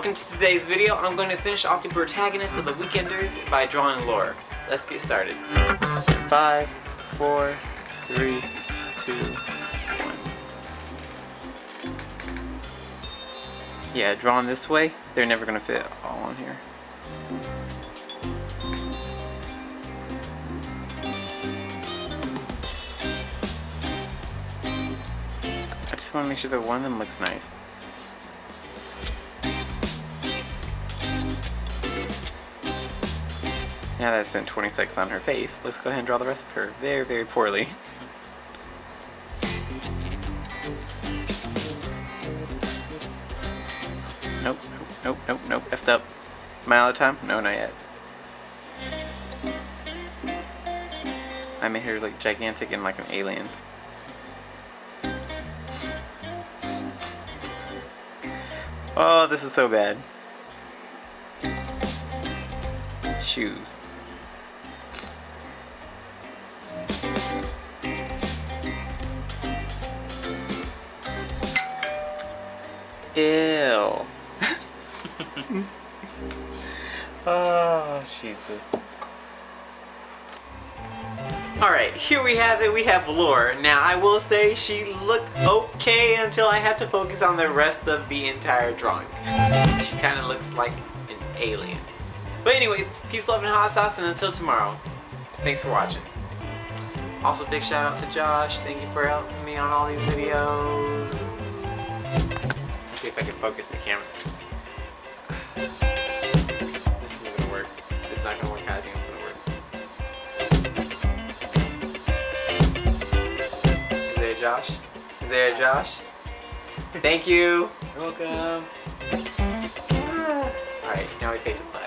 welcome to today's video. I'm going to finish off the protagonist of The Weekenders by drawing Laura. Let's get started. 5, 4, 3, 2, 1. Yeah, drawn this way, they're never going to fit all on here. I just want to make sure that one of them looks nice. Now that I spent 20 seconds on her face, let's go ahead and draw the rest of her very, very poorly. Nope, nope, nope, nope, effed up. Am I out of time? No, not yet. I made her look gigantic and like an alien. Oh, this is so bad. Shoes. Ew. Oh, Jesus. Alright, here we have it. We have Laura. Now, I will say she looked okay until I had to focus on the rest of the entire drawing. She kind of looks like an alien. But anyways, peace, love, and hot sauce, and until tomorrow, thanks for watching. Also, big shout out to Josh. Thank you for helping me on all these videos. Let's see if I can focus the camera. This isn't gonna work. It's not gonna work how I think it's gonna work. Is there a Josh? Is there a Josh? Thank you. You're welcome. Alright, now we fade to black.